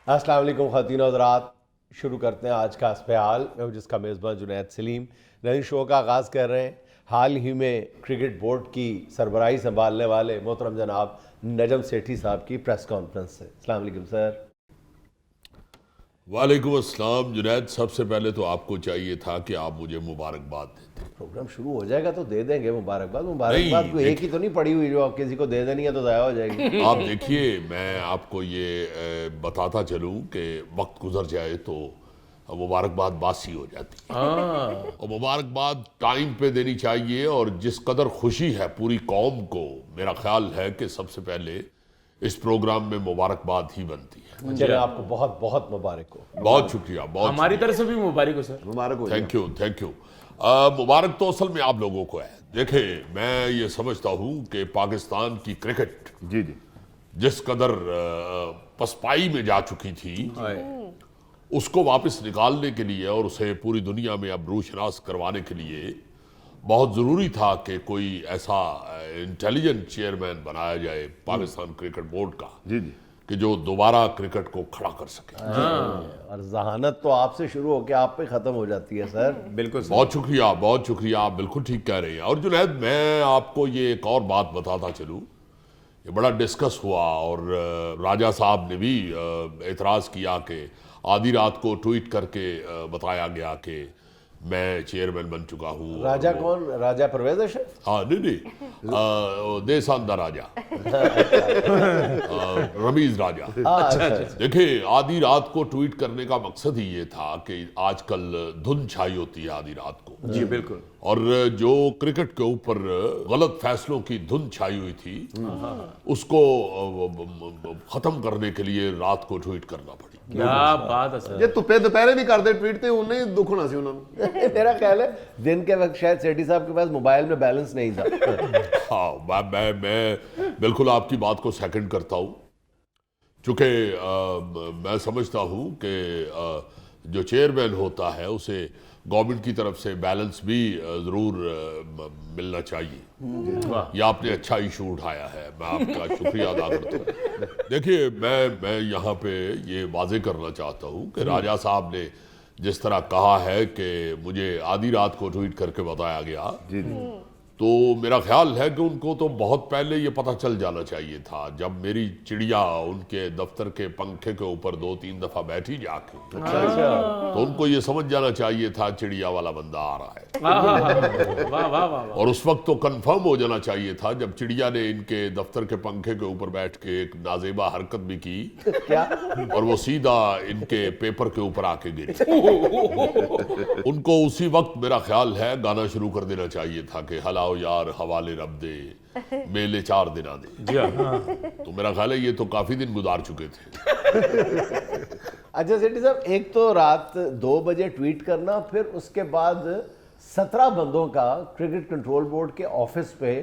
अस्सलाम वालेकुम ख़वातीन और हज़रात, शुरू करते हैं आज का हस्पे-हाल। मैं हूं जिसका मेज़बान जुनैद सलीम। नए शो का आगाज़ कर रहे हैं। हाल ही में क्रिकेट बोर्ड की सरबराही संभालने वाले मोहतरम जनाब नजम सेठी साहब की प्रेस कॉन्फ्रेंस से। अस्सलाम वालेकुम सर। वालेकुम अस्सलाम जुनैद, सबसे पहले तो आपको चाहिए था कि आप मुझे मुबारकबाद देते। प्रोग्राम शुरू हो जाएगा तो दे देंगे मुबारकबाद। नहीं, मुबारकबाद को एक ही तो नहीं पड़ी हुई जो आप किसी को दे देनी है तो ज़ाया हो जाएगी। आप देखिए, मैं आपको ये बताता चलूं कि वक्त गुजर जाए तो मुबारकबाद बासी हो जाती है। और मुबारकबाद टाइम पे देनी चाहिए, और जिस कदर खुशी है पूरी कौम को, मेरा ख्याल है कि सबसे पहले इस प्रोग्राम में मुबारकबाद ही बनती है। चलिए, आपको बहुत बहुत मुबारक हो। बहुत शुक्रिया, बहुत हमारी तरफ से भी मुबारक हो सर। मुबारक हो। Thank you, thank you. मुबारक तो असल में आप लोगों को है। देखिए, मैं ये समझता हूँ कि पाकिस्तान की क्रिकेट जी जी जिस कदर पसपाई में जा चुकी थी, उसको वापस निकालने के लिए और उसे पूरी दुनिया में अब रूशनास करवाने के लिए बहुत ज़रूरी था कि कोई ऐसा इंटेलिजेंट चेयरमैन बनाया जाए पाकिस्तान क्रिकेट बोर्ड का, जी जी कि जो दोबारा क्रिकेट को खड़ा कर सके। और जहानत तो आपसे शुरू होकर आप पे ख़त्म हो जाती है सर। बिल्कुल सर। बहुत शुक्रिया, बहुत शुक्रिया, आप बिल्कुल ठीक कह रहे हैं। और जुनैद, मैं आपको ये एक और बात बताता चलूँ, ये बड़ा डिस्कस हुआ और राजा साहब ने भी एतराज़ किया कि आधी रात को ट्वीट करके बताया गया कि मैं चेयरमैन बन चुका हूँ। राजा कौन? राजा परवेज अशरफ? हाँ, नहीं, देसांदा राजा, रमीज राजा। अच्छा। देखिए, आधी रात को ट्वीट करने का मकसद ही ये था कि आजकल धुंध छाई होती है आधी रात को, जी बिल्कुल। और जो क्रिकेट के ऊपर गलत फैसलों की धुंध छाई हुई थी, उसको खत्म करने के लिए रात को ट्वीट करना पड़ी। क्या बात है सर। ये तुपे दोपहरे नहीं करते ट्वीट ते उन्हें दुख होना सी उन्होंने। मेरा ख्याल है दिन के वक्त शायद सेठी साहब के पास मोबाइल में बैलेंस नहीं था। हाँ, मैं बिल्कुल आपकी बात को सेकंड करता हूँ, चूँकि मैं समझता हूँ कि जो चेयरमैन होता है उसे गवर्नमेंट की तरफ से बैलेंस भी ज़रूर मिलना चाहिए। ये आपने अच्छा इशू उठाया है, मैं आपका शुक्रिया अदा करता हूँ। देखिए, मैं यहाँ पे ये वाजे करना चाहता हूँ कि राजा साहब ने जिस तरह कहा है कि मुझे आधी रात को ट्वीट करके बताया गया, जी जी तो मेरा ख्याल है कि उनको तो बहुत पहले ये पता चल जाना चाहिए था। जब मेरी चिड़िया उनके दफ्तर के पंखे के ऊपर 2-3 दफा बैठी जाके, तो उनको ये समझ जाना चाहिए था चिड़िया वाला बंदा आ रहा है। वाह वाह वाह। और उस वक्त तो कंफर्म हो जाना चाहिए था जब चिड़िया ने इनके दफ्तर के पंखे के ऊपर बैठ के एक नाजेबा हरकत भी की, क्या? और वो सीधा इनके पेपर के ऊपर आके गिरी। उनको उसी वक्त मेरा ख्याल है गाना शुरू कर देना चाहिए था कि हलाओ यार हवाले रब दे, मेले 4 दिन आ दे। जी हाँ। तो मेरा ख्याल है ये तो काफी दिन गुजार चुके थे। अच्छा सेठी साहब, एक तो रात 2 बजे ट्वीट करना, फिर उसके बाद 17 बंदों का क्रिकेट कंट्रोल बोर्ड के ऑफिस पे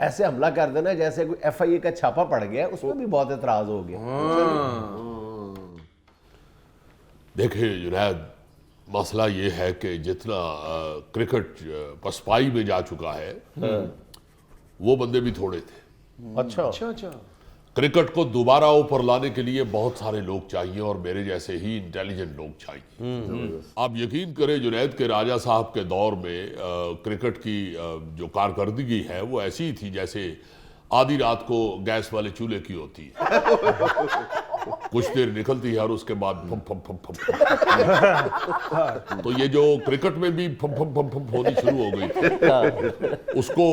ऐसे हमला कर देना जैसे कोई FIA का छापा पड़ गया, उसमें भी बहुत एतराज हो गया। देखिए जुनैद, मसला ये है कि जितना क्रिकेट पसपाई में जा चुका है, वो बंदे भी थोड़े थे। अच्छा। अच्छा। क्रिकेट को दोबारा ऊपर लाने के लिए बहुत सारे लोग चाहिए, और मेरे जैसे ही इंटेलिजेंट लोग चाहिए। आप यकीन करें जुनैद के राजा साहब के दौर में क्रिकेट की जो कारकर्दगी है वो ऐसी ही थी जैसे आधी रात को गैस वाले चूल्हे की होती है। कुछ देर निकलती है और उसके बाद फम फम फम फम। तो ये जो क्रिकेट में भी फम फम फम फम होनी शुरू हो गई थी, उसको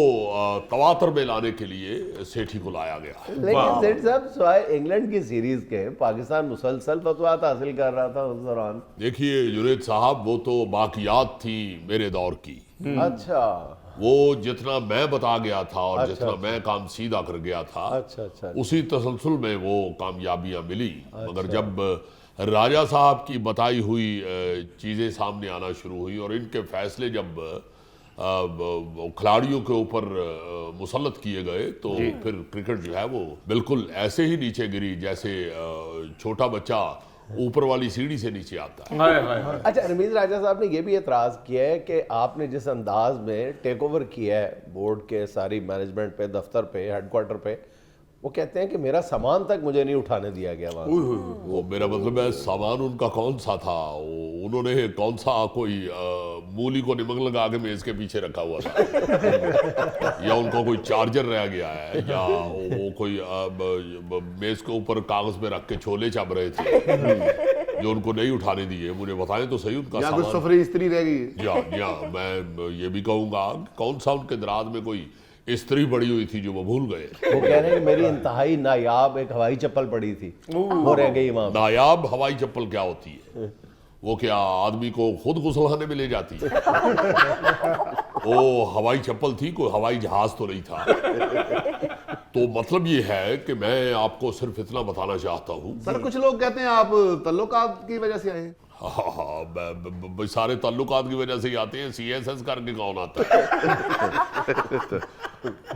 तवातर में लाने के लिए सेठी को लाया गया। लेकिन सेठ साहब, स्वाय इंग्लैंड की सीरीज के पाकिस्तान मुसलसल फतवात हासिल कर रहा था उस दौरान। देखिए जुनैद साहब, वो तो बाकियात थी मेरे दौर की। अच्छा वो जितना मैं बता गया था और अच्छा, जितना मैं काम सीधा कर गया था, अच्छा। उसी तसलसल में वो कामयाबियां मिली। मगर जब राजा साहब की बताई हुई चीज़ें सामने आना शुरू हुई और इनके फैसले जब खिलाड़ियों के ऊपर मुसल्लत किए गए, तो फिर क्रिकेट जो है वो बिल्कुल ऐसे ही नीचे गिरी जैसे छोटा बच्चा ऊपर वाली सीढ़ी से नीचे आता है। हाय हाय। अच्छा, रमीज राजा साहब ने यह भी एतराज़ किया है कि आपने जिस अंदाज में टेक ओवर किया है बोर्ड के सारी मैनेजमेंट पे, दफ्तर पे, हेडक्वार्टर पे, वो कहते हैं कि मेरा सामान तक मुझे नहीं उठाने दिया गया वहाँ। वो मेरा मतलब है सामान उनका कौन सा था, उन्होंने कौन सा कोई मूली को नमक लगा के मेज के पीछे रखा हुआ था या उनका कोई चार्जर रह गया है, या वो कोई मेज के ऊपर कागज में रख के छोले चब रहे थे जो उनको नहीं उठाने दिए। मुझे बताएं तो सही उनका या कुछ सामान। सफरी स्त्री रह गई। या मैं ये भी कहूंगा कौन सा उनके दराज में कोई स्त्री पड़ी हुई थी जो वो भूल गए। वो कह रहे हैं कि मेरी इंतहाई नायाब एक हवाई चप्पल पड़ी थी, वो रह गई वहाँ। नायाब हवाई चप्पल क्या होती है? वो क्या आदमी को खुद गुस्लखाने में ले जाती है? वो हवाई चप्पल थी, कोई हवाई जहाज तो नहीं था। तो मतलब ये है कि मैं आपको सिर्फ इतना बताना चाहता हूँ। सर कुछ लोग कहते हैं आप तल्लुकात की वजह से आए हैं। हाँ, सारे ताल्लुकात की वजह से ही आते हैं, CSS करके कौन आता है?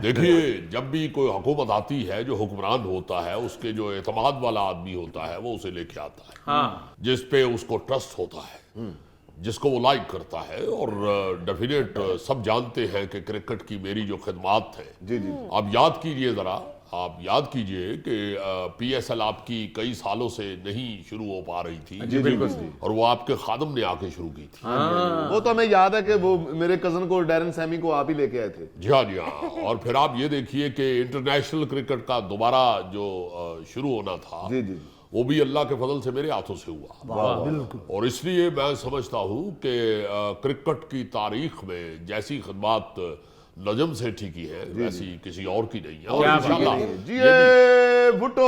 देखिए, जब भी कोई हुकूमत आती है, जो हुक्मरान होता है उसके जो एतमाद वाला आदमी होता है वो उसे लेके आता है। हाँ जिस पे उसको ट्रस्ट होता है, जिसको वो लाइक करता है। और डेफिनेट सब जानते हैं कि क्रिकेट की मेरी जो खिदमात है, जी जी आप याद कीजिए ज़रा, आप याद कीजिए कि PSL आपकी कई सालों से नहीं शुरू हो पा रही थी। जी बिल्कुल जी। और वो आपके खादम ने आके शुरू की थी। वो तो हमें याद है कि वो मेरे कजन को डैरन सैमी को आप ही लेके आए थे। जी हाँ, जी हाँ। और फिर आप ये देखिए कि इंटरनेशनल क्रिकेट का दोबारा जो शुरू होना था, जी जी वो भी अल्लाह के फजल से मेरे हाथों से हुआ। और इसलिए मैं समझता हूँ कि क्रिकेट की तारीख में जैसी खिदमत नजम सेठी की है वैसी किसी और की नहीं है। और क्या इंशाल्लाह जी भुट्टो।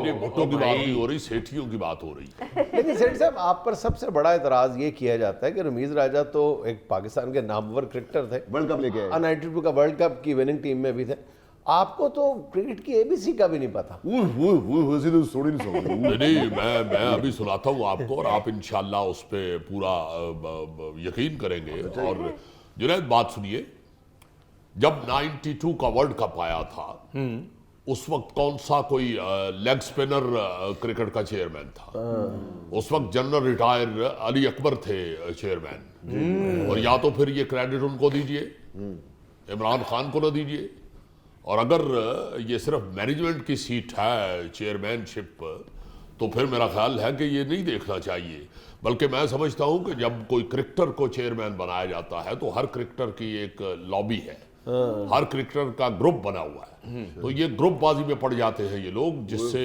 ये भुट्टो की बात नहीं हो रही, सेठियों की बात हो रही है। लेकिन सेठ साहब, आप पर सबसे बड़ा एतराज ये किया जाता है कि रमीज राजा तो एक पाकिस्तान के नामवर क्रिकेटर थे, वर्ल्ड कप लेके आए। 92 का वर्ल्ड कप की विनिंग टीम में भी थे। आपको तो क्रिकेट की ABC का भी नहीं पता। तो सोड़ी नहीं नहीं, मैं अभी सुनाता हूँ आपको और आप इंशाल्लाह उस पर पूरा यकीन करेंगे। और जुनैद बात सुनिए, जब 92 का वर्ल्ड कप आया था उस वक्त कौन सा कोई लेग स्पिनर क्रिकेट का चेयरमैन था? उस वक्त जनरल रिटायर अली अकबर थे चेयरमैन। और या तो फिर ये क्रेडिट उनको दीजिए, इमरान खान को ना दीजिए। और अगर ये सिर्फ मैनेजमेंट की सीट है चेयरमैनशिप, तो फिर मेरा ख्याल है कि ये नहीं देखना चाहिए। बल्कि मैं समझता हूं कि जब कोई क्रिकेटर को चेयरमैन बनाया जाता है तो हर क्रिकेटर की एक लॉबी है, हर क्रिकेटर का ग्रुप बना हुआ है। तो ये ग्रुप बाजी में पड़ जाते हैं ये लोग, जिससे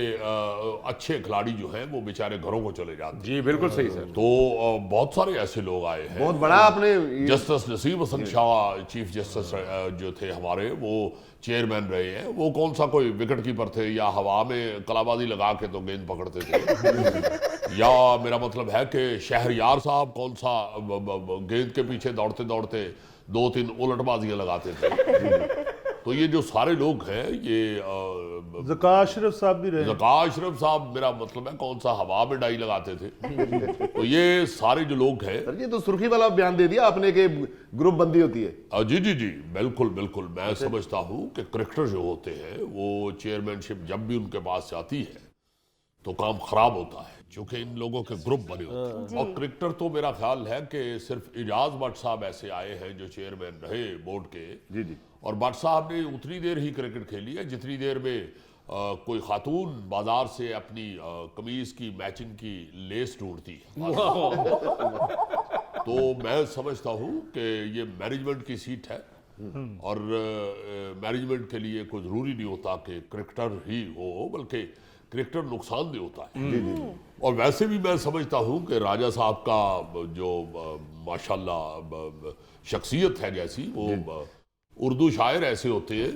अच्छे खिलाड़ी जो हैं वो बेचारे घरों को चले जाते हैं। जी बिल्कुल सही सर। तो बहुत सारे ऐसे लोग आए हैं। बहुत बड़ा आपने जस्टिस नसीब हसन शाह चीफ जस्टिस जो थे हमारे, वो चेयरमैन रहे हैं। वो कौन सा कोई विकेट कीपर थे या हवा में कलाबाजी लगा के तो गेंद पकड़ते थे या मेरा मतलब है कि शहरयार साहब कौन सा गेंद के पीछे दौड़ते दौड़ते 2-3 उलटबाजियां लगाते थे। तो ये जो सारे लोग हैं, ये ज़का अशरफ साहब भी रहे। ज़का अशरफ साहब मेरा मतलब है कौन सा हवा में डाई लगाते थे। तो ये सारे जो लोग हैं, सर, ये तो सुर्खी वाला बयान दे दिया आपने कि ग्रुप बंदी होती है। जी जी जी, बिल्कुल बिल्कुल। मैं समझता हूँ कि क्रिकेटर जो होते हैं वो चेयरमैनशिप जब भी उनके पास जाती है तो काम खराब होता है, क्योंकि इन लोगों के ग्रुप बने होते हैं। और क्रिकेटर तो मेरा ख्याल है कि सिर्फ इजाज भट्ट साहब ऐसे आए हैं जो चेयरमैन रहे बोर्ड के। जी जी। और भट्ट साहब ने उतनी देर ही क्रिकेट खेली है जितनी देर में कोई खातून बाजार से अपनी कमीज की मैचिंग की लेस ढूंढती है। तो मैं समझता हूँ कि ये मैनेजमेंट की सीट है और मैनेजमेंट के लिए कोई ज़रूरी नहीं होता कि क्रिकेटर ही हो, बल्कि क्रिकेटर नुकसानदेह होता है। और वैसे भी मैं समझता हूँ कि राजा साहब का जो माशाल्लाह शख्सियत है जैसी, वो उर्दू शायर ऐसे होते हैं।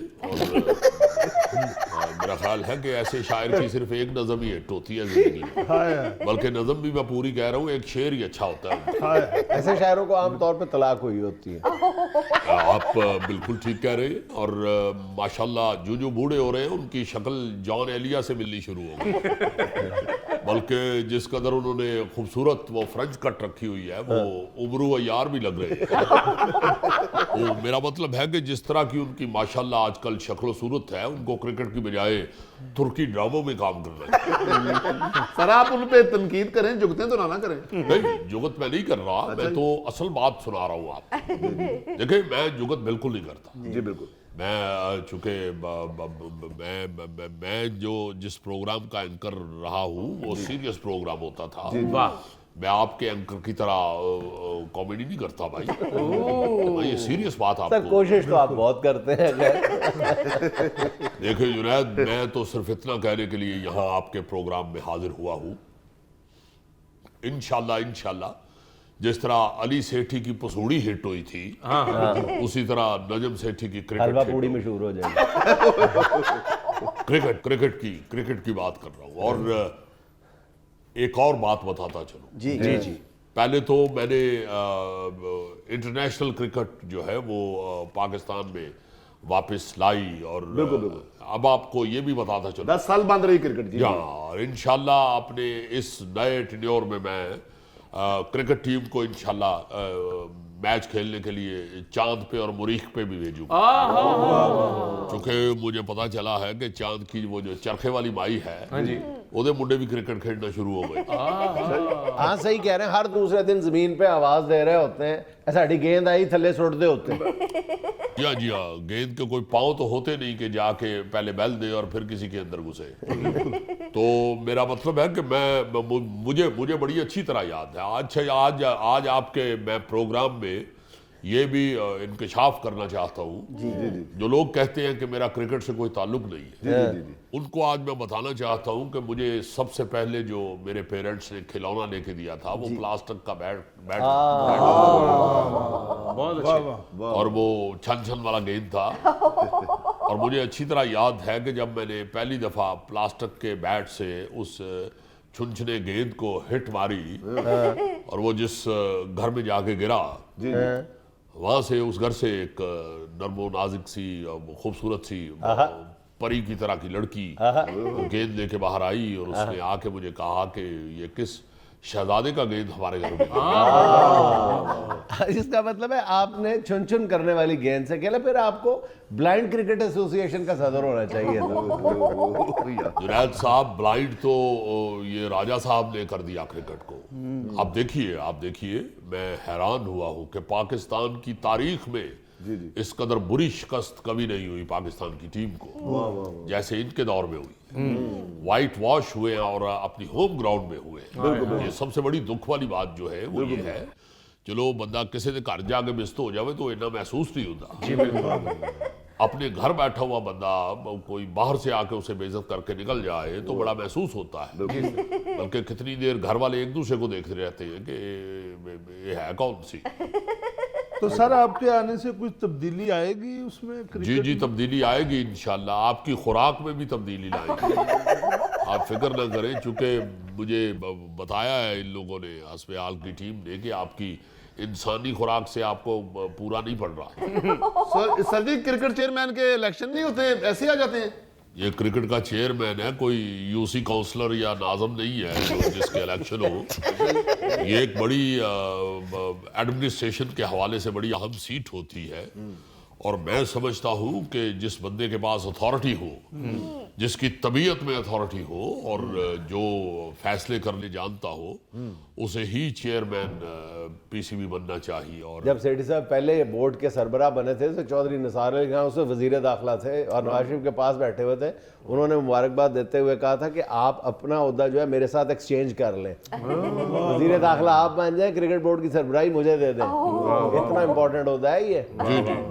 और मेरा ख्याल है कि ऐसे शायर की सिर्फ एक नज़म ही हिट होती है जिंदगी में, बल्कि नज़म भी मैं पूरी कह रहा हूँ, एक शेर ही अच्छा होता है। ऐसे शायरों को आमतौर पर तलाक हुई होती है। आप बिल्कुल ठीक कह रहे हैं। और माशाल्लाह जो बूढ़े हो रहे हैं उनकी शक्ल जॉन एलिया से मिलनी शुरू हो गई। बल्कि जिस कदर उन्होंने खूबसूरत वो फ्रेंच कट रखी हुई है, वो उमरू अयार भी लग रहे हैं। वो मेरा मतलब है कि जिस तरह की उनकी माशाल्लाह आजकल शक्ल सूरत है, उनको क्रिकेट की बजाय तुर्की ड्रामों में काम कर रहे हैं। सर आप उन पे तनकीद करें, जुगते तो ना करें। नहीं, जुगत मैं नहीं कर रहा, मैं तो असल बात सुना रहा हूँ आप। देखिए, मैं जुगत बिल्कुल नहीं करता। जी बिल्कुल। चूंकि मैं जो जिस प्रोग्राम का एंकर रहा हूँ वो सीरियस प्रोग्राम होता था। वाह मैं आपके एंकर की तरह कॉमेडी नहीं करता भाई। मैं ये सीरियस बात सर आपको कोशिश तो आप बहुत करते हैं खैर। देखिए जुनैद, मैं तो सिर्फ इतना कहने के लिए यहाँ आपके प्रोग्राम में हाजिर हुआ हूँ। इंशाल्लाह जिस तरह अली सेठी की पसूड़ी हिट हुई थी, उसी तरह नजम सेठी की हलवा क्रिकेट पूड़ी हिट मशहूर हो जाएगी। क्रिकेट की बात कर रहा हूँ। और एक और बात बताता चलूं। जी। पहले तो मैंने इंटरनेशनल क्रिकेट जो है वो पाकिस्तान में वापस लाई, और अब आपको ये भी बताता चलूं 10 साल बंद रही क्रिकेट जी। और इंशाल्लाह अपने इस नए टेन्योर में मैं क्रिकेट टीम को इंशाल्लाह मैच खेलने के लिए चांद पे और मुरीख पे भी भेजूंगा। चूंकि मुझे पता चला है कि चांद की वो जो चरखे वाली माई है, ਉਹਦੇ मुंडे भी क्रिकेट खेलना शुरू हो गए। हाँ सही कह रहे हैं, हर दूसरे दिन जमीन पे आवाज दे रहे होते हैं, साड़ी गेंद आई थल्ले सुटते होते हैं। जी हाँ, गेंद के कोई पाँव तो होते नहीं कि जाके पहले बैल दे और फिर किसी के अंदर घुसे। तो मेरा मतलब है कि मुझे बड़ी अच्छी तरह याद है। आज आपके मैं प्रोग्राम में ये भी इंकशाफ करना चाहता हूँ। जो लोग कहते हैं कि मेरा क्रिकेट से कोई ताल्लुक नहीं है, उनको आज मैं बताना चाहता हूँ कि मुझे सबसे पहले जो मेरे पेरेंट्स ने खिलौना लेके दिया था वो प्लास्टिक का बैट बहुत अच्छे। और वो छन वाला गेंद था। और मुझे अच्छी तरह याद है कि जब मैंने पहली दफा प्लास्टिक के बैट से उस छुनछुने गेंद को हिट मारी और वो जिस घर में जाके गिरा, वहां से उस घर से एक नर्मो नाजुक सी खूबसूरत सी परी की तरह की लड़की गेंद लेके बाहर आई और उसने आके मुझे कहा कि ये किस शहजादे का गेंद हमारे घर में। इसका मतलब है आपने चुन चुन करने वाली गेंद से खेला, फिर आपको ब्लाइंड क्रिकेट एसोसिएशन का सदर होना चाहिए था। जुनैद साहब, ब्लाइंड तो ये राजा साहब ने कर दिया क्रिकेट को। आप देखिए मैं हैरान हुआ हूँ कि पाकिस्तान की तारीख में इस कदर बुरी शिकस्त कभी नहीं हुई पाकिस्तान की टीम को जैसे इनके दौर में हुई। वाइट वॉश हुए और अपनी होम ग्राउंड में हुए। ये सबसे बड़ी दुख वाली बात जो है वो ये है, चलो बंदा किसी के घर जाके मिस्त हो जाए तो इतना महसूस नहीं होता। अपने घर बैठा हुआ बंदा कोई बाहर से आके उसे बेइज्जत करके निकल जाए तो बड़ा महसूस होता है। बल्कि कितनी देर घर वाले एक दूसरे को देखते रहते हैं कि ये है कौन सी। तो सर आपके आने से कुछ तब्दीली आएगी उसमें क्रिकेट जी तब्दीली आएगी इंशाल्लाह। आपकी खुराक में भी तब्दीली लाएगी, आप फिक्र ना करें। चूंकि मुझे बताया है इन लोगों ने, हस्बे-आल की टीम ने, कि आपकी इंसानी खुराक से आपको पूरा नहीं पड़ रहा। सर जी क्रिकेट चेयरमैन के इलेक्शन नहीं होते, ऐसे आ जाते हैं? ये क्रिकेट का चेयरमैन है, कोई यूसी काउंसलर या नाज़म नहीं है जिसके इलेक्शन हो। ये एक बड़ी एडमिनिस्ट्रेशन के हवाले से बड़ी अहम सीट होती है। और मैं समझता हूँ कि जिस बंदे के पास अथॉरिटी हो, जिसकी तबीयत में अथॉरिटी हो और जो फैसले करने जानता हो, उसे ही चेयरमैन पीसीबी बनना चाहिए। और जब सेठी साहब पहले बोर्ड के सरबराह बने थे तो चौधरी निसार अली खान उसमें वजीर दाखिला थे और नवाज शरीफ के पास बैठे हुए थे। उन्होंने मुबारकबाद देते हुए कहा था कि आप अपना ओहदा जो है मेरे साथ एक्सचेंज कर लें, वजीर दाखिला आप बन जाए, क्रिकेट बोर्ड की सरबराही मुझे दे दें। इतना इंपॉर्टेंट होता है ये।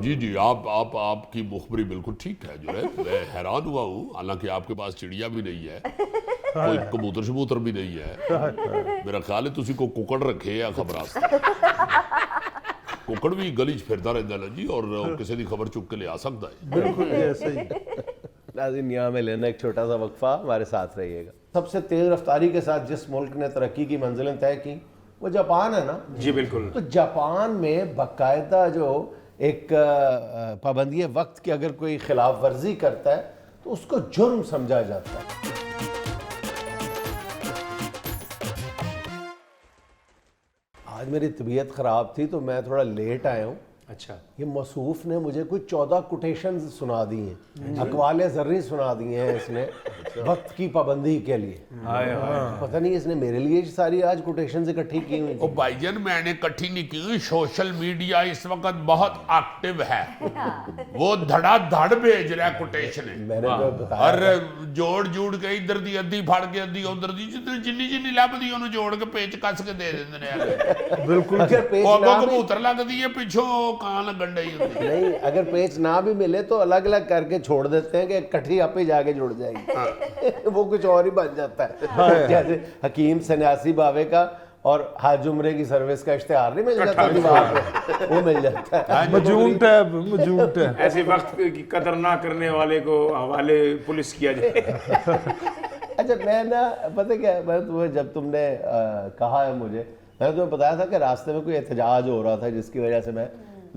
जी आपकी मुखबरी बिल्कुल ठीक है। जो है मैं हैरान हुआ हूँ, हालांकि आपके पास चिड़िया भी नहीं है, कोई कबूतर शबूतर भी नहीं है। मेरा ख्याल है तुसी को कुकड़ रखे या खबर कुकड़ भी गली च फिरदा रहता है जी, और किसी की खबर चुक के ले आ सकता है। बिल्कुल ऐसा ही। नाज़रीन, यहाँ में लेना एक छोटा सा वक्फा, हमारे साथ रहिएगा। सबसे तेज रफ्तारी के साथ जिस मुल्क ने तरक्की की मंजिलें तय की वो जापान है ना जी बिल्कुल। तो जापान में बाकायदा जो एक पाबंदी वक्त की अगर कोई खिलाफ वर्जी करता है तो उसको जुर्म समझा जाता है। आज मेरी तबीयत ख़राब थी तो मैं थोड़ा लेट आया हूँ। अच्छा ये मसूफ ने मुझे कुछ 14 कोटेशन सुना दी हैं, अकवाले ज़र्री सुना दी हैं इसने वक्त की पाबंदी के लिए। पता नहीं इसने मेरे लिए सारी आज कोटेशन इकट्ठी की हुई ओ भाईजान मैंने इकट्ठी नहीं की हुई, सोशल मीडिया इस वक्त बहुत एक्टिव है, वो धड़ाधड़ भेज रहा है कोटेशन। मैंने तो बताया और जोड़ जोड़ के इधर दी अद्धी फड़ के अद्धी उधर दी जिन्नी जिन्नी लभदी ओनू जोड़ के पेच कस के दे देंदे ने। बिल्कुल अगर पेज ਉਹ ना ਅੱਗੋਂ भी ਕਬੂਤਰ ਲੱਗਦੀ ਹੈ ਪਿੱਛੋਂ ਕਾਂ ਲੱਗਣ ਡਈ ਹੁੰਦੀ। नहीं, अगर पेज ना भी मिले तो अलग अलग करके छोड़ देते हैं कि इकट्ठी आपे जाके जुड़ जाएगी। वो कुछ और ही बन जाता है। जैसे हकीम सन्यासी बावे का और हाज उम्रे की सर्विस का इश्तेहार नहीं मिल जाता दीवार पे, वो मिल जाता है। मजून टैब, मजून टैब। ऐसे वक्त की कदर ना करने वाले को हवाले पुलिस किया जाए। अच्छा मैं ना पता क्या, मैं तुम्हें जब तुमने कहा है मुझे, मैंने तुम्हें बताया था कि रास्ते में कोई एहतजाज हो रहा था जिसकी वजह से मैं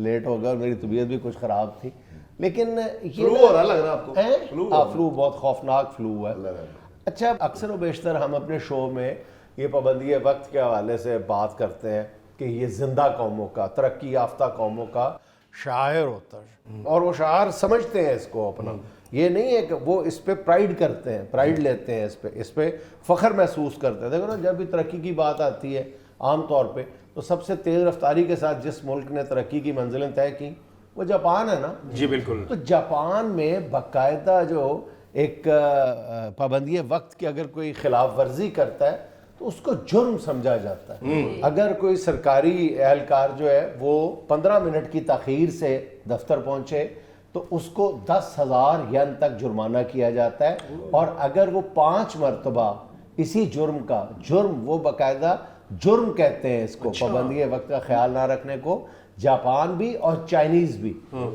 लेट हो गया और मेरी तबीयत भी कुछ ख़राब थी। लेकिन ये फ्लू हो रहा लग रहा आपको? हैं? फ्लू हाँ, फ्लू बहुत खौफनाक फ्लू है। अच्छा अक्सर व बेशतर हम अपने शो में ये पाबंदी वक्त के हवाले से बात करते हैं कि ये जिंदा कौमों का, तरक्की याफ्ता कौमों का शायर होता है और वो शायर समझते हैं इसको अपना। ये नहीं है कि वो इस पे प्राइड करते हैं, प्राइड लेते हैं, इस पे फ़ख्र महसूस करते हैं। देखो ना, जब भी तरक्की की बात आती है आम तौर पे तो सबसे तेज़ रफ्तारी के साथ जिस मुल्क ने तरक्की की मंजिलें तय की वो जापान है ना। जी बिल्कुल। तो जापान में बाकायदा जो एक पाबंदी वक्त की अगर कोई खिलाफ वर्जी करता है तो उसको जुर्म समझा जाता है। अगर कोई सरकारी एहलकार जो है वो 15 मिनट की ताख़ीर से दफ्तर पहुंचे तो उसको 10,000 यन तक जुर्माना किया जाता है। और अगर वो 5 मरतबा इसी जुर्म का, जुर्म वो बाकायदा जुर्म कहते हैं इसको, पाबंदी वक्त का ख्याल ना रखने को जापान भी और चाइनीज़ भी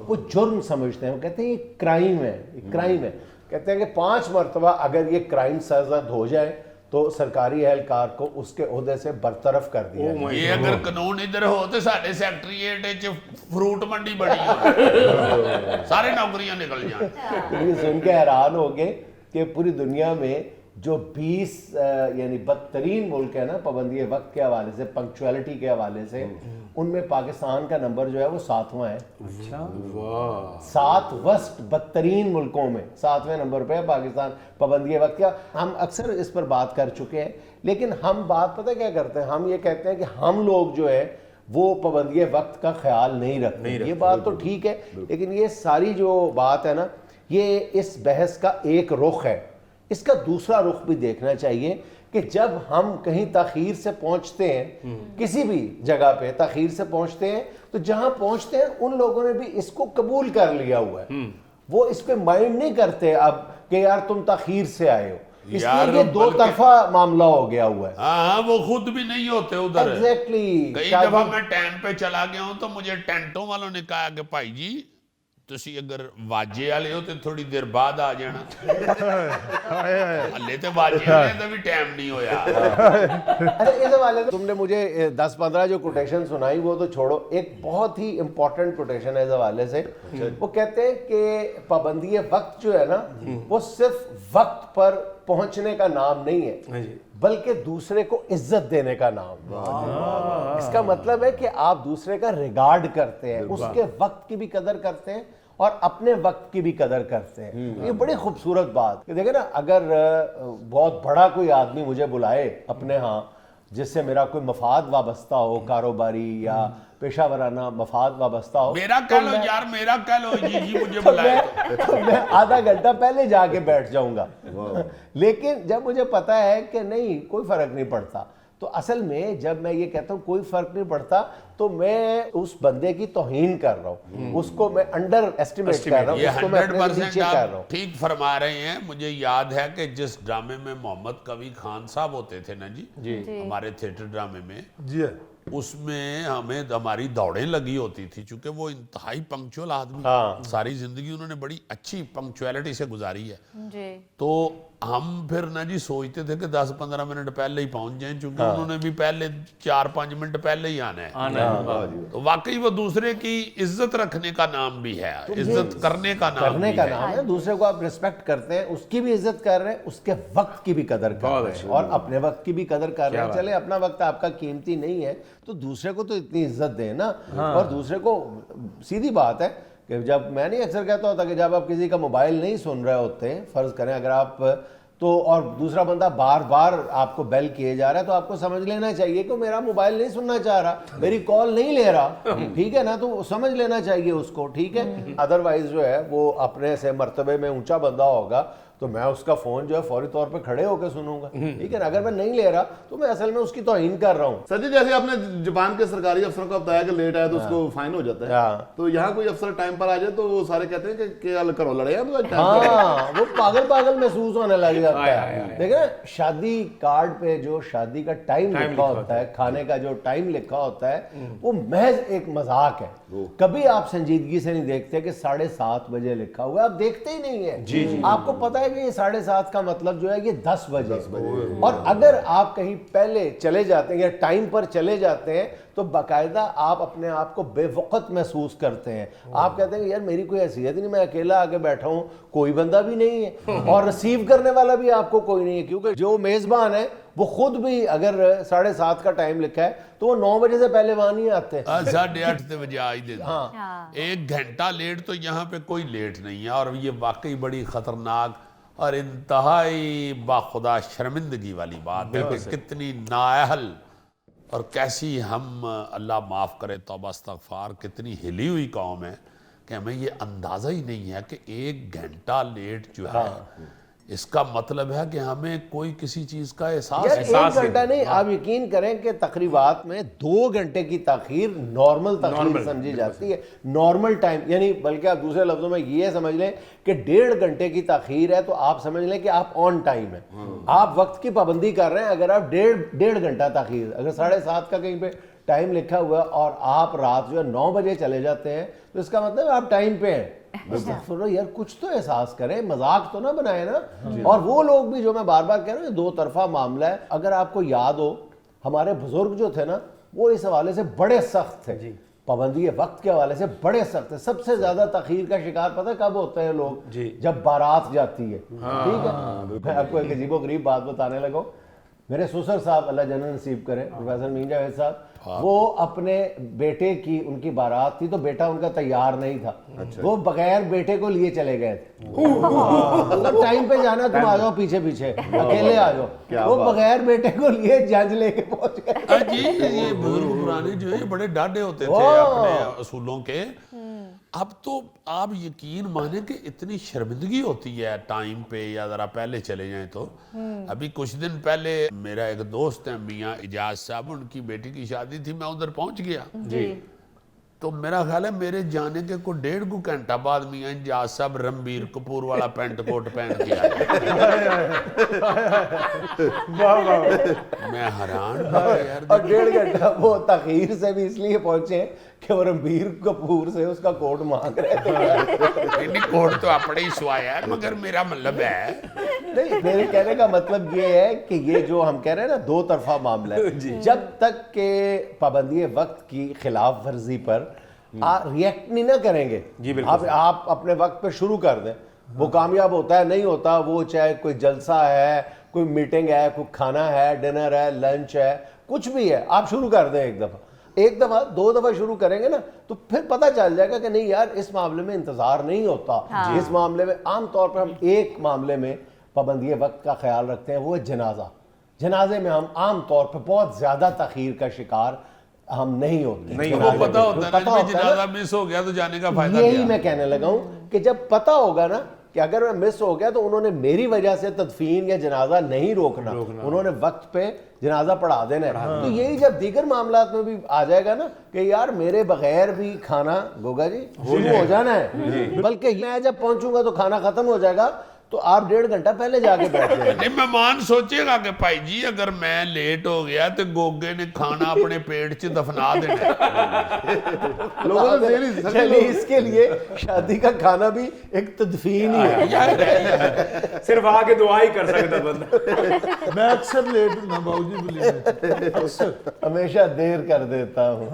वो जुर्म समझते हैं। वो कहते हैं ये क्राइम है, ये क्राइम है। कहते हैं कि 5 मरतबा अगर ये क्राइम सज़द हो जाए तो सरकारी एहलकार को उसके ओहदे से बरतरफ कर दिया जाए। ये अगर कानून इधर हो तो साढ़े सैक्ट्रीएट च फ्रूट मंडी बड़ी हो, सारे नौकरियां निकल जाए। ये सुन के हैरान हो गए कि पूरी दुनिया में जो 20 यानी बदतरीन मुल्क है ना पाबंदी वक्त के हवाले से, पंक्चुअलिटी के हवाले से, उनमें पाकिस्तान का नंबर जो है वो 7वां है। अच्छा वाह। 7 वर्स्ट बदतरीन मुल्कों में 7वें नंबर पे है पाकिस्तान पाबंदी वक्त का। हम अक्सर इस पर बात कर चुके हैं, लेकिन हम बात पता क्या करते हैं, हम ये कहते हैं कि हम लोग जो है वो पाबंदी वक्त का ख्याल नहीं रखते। ये बात तो ठीक है, लेकिन ये सारी जो बात है ना, ये इस बहस का एक रुख है। इसका दूसरा रुख भी देखना चाहिए कि जब हम कहीं ताखीर से पहुंचते हैं, किसी भी जगह पे ताखीर से पहुंचते हैं, तो जहां पहुंचते हैं उन लोगों ने भी इसको कबूल कर लिया हुआ है। वो इस पे माइंड नहीं करते अब कि यार तुम ताखीर से आए हो, इसलिए ये दो तरफा मामला हो गया हुआ है। हाँ, वो खुद भी नहीं होते उधर। एग्जैक्टली। कई दफा मैं टैंट पे चला गया हूं तो मुझे टेंटों वालों ने कहा कि भाई जी तुसी अगर वाजे वाले हो तो थोड़ी देर बाद आ जाना। हले तो वाजे वाले का भी टाइम नहीं होया। अच्छा इस हवाले से तुमने मुझे 10-15 जो कोटेशन सुनाई वो तो छोड़ो, एक बहुत ही इंपॉर्टेंट कोटेशन है इस हवाले से। वो कहते हैं कि पाबंदी वक्त जो है ना वो सिर्फ वक्त पर पहुंचने का नाम नहीं है, बल्कि दूसरे को इज्जत देने का नाम है। इसका मतलब है कि आप दूसरे का रिगार्ड करते हैं, उसके वक्त की भी कदर करते हैं और अपने वक्त की भी कदर करते हैं। ये बड़ी खूबसूरत बात कि देखे ना, अगर बहुत बड़ा कोई आदमी मुझे बुलाए अपने यहाँ जिससे मेरा कोई मफाद वाबस्ता हो, कारोबारी या पेशा वराना मफाद वाबस्ता हो, मेरा कह लो यार, मेरा कह लो जी मुझे बुलाए तो मैं आधा घंटा पहले जाके बैठ जाऊंगा। लेकिन जब मुझे पता है कि नहीं कोई फर्क नहीं पड़ता, तो असल में जब मैं ये कहता हूँ कोई फर्क नहीं पड़ता तो मैं उस बंदे की तौहीन कर रहा हूँ, उसको मैं अंडर एस्टिमेट कर रहा हूँ, ये उसको मैं अपने 100% नीचे कर रहा हूँ। आप ठीक फरमा रहे हैं। मुझे याद है कि जिस ड्रामे में मोहम्मद कवी खान साहब होते थे ना जी, हमारे थिएटर ड्रामे में, जी उसमें हमें हमारी दौड़ें लगी होती थी, चूंकि वो इंतहाई पंक्चुअल आदमी, सारी जिंदगी उन्होंने बड़ी अच्छी पंक्चुअलिटी से गुजारी है। जी। तो हम फिर ना जी सोचते थे कि 10-15 मिनट पहले ही पहुंच जाएं, क्योंकि उन्होंने भी पहले 4-5 मिनट पहले ही आना है। तो वाकई वो दूसरे की इज्जत रखने का नाम भी है, इज्जत करने का नाम करने भी का है। नाम है। दूसरे को आप रिस्पेक्ट करते हैं, उसकी भी इज्जत कर रहे हैं, उसके वक्त की भी कदर कर रहे हैं और अपने वक्त की भी कदर कर रहे हैं। चले अपना वक्त आपका कीमती नहीं है तो दूसरे को तो इतनी इज्जत दें ना। और दूसरे को सीधी बात है कि जब मैं नहीं अक्सर कहता होता कि जब आप किसी का मोबाइल नहीं सुन रहे होते, फर्ज करें अगर आप तो और दूसरा बंदा बार बार आपको बेल किए जा रहा है, तो आपको समझ लेना चाहिए कि मेरा मोबाइल नहीं सुनना चाह रहा, मेरी कॉल नहीं ले रहा, ठीक है ना, तो समझ लेना चाहिए उसको, ठीक है। अदरवाइज जो है वो अपने से मर्तबे में ऊंचा बंदा होगा तो मैं उसका फोन जो है फौरी तौर पे खड़े होकर सुनूंगा, ठीक है ना। अगर मैं नहीं ले रहा तो मैं असल में उसकी तौहीन कर रहा हूँ। सर जी, जैसे आपने जापान के सरकारी अफसरों को बताया कि लेट आया तो उसको फाइन हो जाता है, तो यहाँ कोई अफसर टाइम पर आ जाए तो वो सारे कहते हैं कि क्या करो, लड़े हैं तो टाइम पर। हाँ, वो पागल पागल महसूस होने लग जाता है। देखिए शादी कार्ड पे जो शादी का टाइम लिखा होता है, खाने का जो टाइम लिखा होता है, वो महज एक मजाक है। कभी आप संजीदगी से नहीं देखते कि 7:30 बजे लिखा हुआ है, आप देखते ही नहीं है। जी। आपको पता है कि ये 7:30 का मतलब जो है ये 10 बजे। और अगर आप कहीं पहले चले जाते हैं या टाइम पर चले जाते हैं तो बाकायदा आप अपने आप को बेवकत महसूस करते हैं। आप कहते हैं कि यार मेरी कोई हैसियत नहीं, मैं अकेला आके बैठा हूं, कोई बंदा भी नहीं है और रिसीव करने वाला भी आपको कोई नहीं है, क्योंकि जो मेजबान है वो खुद भी अगर 7:30 का टाइम लिखा है तो वो 9 बजे से पहले वहां नहीं आते। 8:30 बजे आ ही देते। 1 घंटा लेट तो यहाँ पे कोई लेट नहीं है। और ये वाकई बड़ी खतरनाक और इंतहाई बाखुदा शर्मिंदगी वाली बात है कि कितनी नाअहल और कैसी हम, अल्लाह माफ़ करे, तौबा इस्तग़फ़ार, कितनी हिली हुई कौम है कि हमें ये अंदाज़ा ही नहीं है कि 1 घंटा लेट जो है इसका मतलब है कि हमें कोई किसी चीज़ का एहसास यार 1 घंटा नहीं, आप यकीन करें कि तकरीबात में 2 घंटे की ताखीर नॉर्मल ताखीर समझी जाती है, नॉर्मल टाइम। यानी बल्कि आप दूसरे लफ्जों में ये समझ लें कि 1.5 घंटे की ताखीर है तो आप समझ लें कि आप ऑन टाइम है, आप वक्त की पाबंदी कर रहे हैं। अगर आप डेढ़ घंटा ताखीर, अगर 7:30 का कहीं पे टाइम लिखा हुआ है और आप रात जो है 9 बजे चले जाते हैं तो इसका मतलब आप टाइम पे हैं। यार कुछ तो एहसास करें, मजाक तो ना बनाए ना। और वो लोग भी जो मैं बार बार कह रहा हूँ, 2 तरफा मामला है। अगर आपको याद हो हमारे बुजुर्ग जो थे ना वो इस हवाले से बड़े सख्त थे, पाबंदी वक्त के हवाले से बड़े सख्त है। सबसे ज्यादा तखीर का शिकार पता कब होते हैं लोग? जब बारात जाती है, ठीक है। मैं आपको एक अजीबोगरीब बात बताने लगा। मेरे ससुर साहब अल्लाह जन्नत नसीब करें, प्रोफेसर मीर जावेद साहब, वो अपने बेटे की, उनकी बारात थी तो बेटा उनका तैयार नहीं था, वो बगैर बेटे को लिए चले गए थे। मतलब टाइम पे जाना, तुम आ जाओ पीछे पीछे, अकेले आ जाओ। वो बगैर बेटे को लिए जज लेके पहुंच गए। जी, ये बुजुर्ग पुराने जो है बड़े डाढ़े होते थे अपने असूलों के। अब तो आप यकीन माने कि इतनी शर्मिंदगी होती है टाइम पे या जरा पहले चले जाएं तो। अभी कुछ दिन पहले मेरा एक दोस्त है मियाँ इजाज साहब, उनकी बेटी की शादी थी, मैं उधर पहुंच गया जी। तो मेरा ख्याल है मेरे जाने के को 1.5 घंटा बाद मियाँ इजाज साहब रणबीर कपूर वाला पैंट कोट पहन के आए। मैं हैरान यार। और 1.5 घंटा वो तखीर से भी इसलिए पहुंचे कि वो रणबीर कपूर से उसका कोट मांग रहे थे। कोट तो अपने ही स्वाया है, मगर मेरा मतलब है नहीं, मेरे कहने का मतलब ये है कि ये जो हम कह रहे हैं ना 2 तरफा मामला है। जब तक के पाबंदी वक्त की खिलाफ वर्जी पर रिएक्ट नहीं ना करेंगे, आप अपने वक्त पे शुरू कर दें, वो कामयाब होता है नहीं होता, वो चाहे कोई जलसा है, कोई मीटिंग है, कोई खाना है, डिनर है, लंच है, कुछ भी है, आप शुरू कर दें एक दफा 2 दफा शुरू करेंगे ना तो फिर पता चल जाएगा कि नहीं यार इस मामले में इंतजार नहीं होता। इस मामले में आमतौर पर हम एक मामले में पाबंदी वक्त का ख्याल रखते हैं, वो है जनाजा। जनाजे में हम आम तौर पर बहुत ज्यादा तखीर का शिकार हम नहीं होते। नहीं, वो पता होता है ना कि जनाजा मिस हो गया तो जाने का फायदा यही मैं कहने लगा हूं कि जब पता होगा ना कि अगर मैं मिस हो गया तो उन्होंने मेरी वजह से तदफीन या जनाजा नहीं रोकना, उन्होंने वक्त पे जनाजा पढ़ा देना है। तो यही जब दीगर मामलात में भी आ जाएगा ना कि यार मेरे बगैर भी खाना गोगा जी शुरू हो जाना है, बल्कि मैं जब पहुंचूंगा तो खाना खत्म हो जाएगा, तो आप 1.5 घंटा पहले जाके बैठ जाए। नहीं मेहमान सोचेगा कि भाई जी अगर मैं लेट हो गया तो गोगे ने खाना अपने पेट च दफना देना। लोगों ने देरी चलिए इसके लिए शादी का खाना भी एक तदफीन ही है। सिर्फ आके दुआ ही कर सकता बंदा। मैं अक्सर लेट हूं ना बाबूजी, बोलिए अक्सर हमेशा देर कर देता हूँ।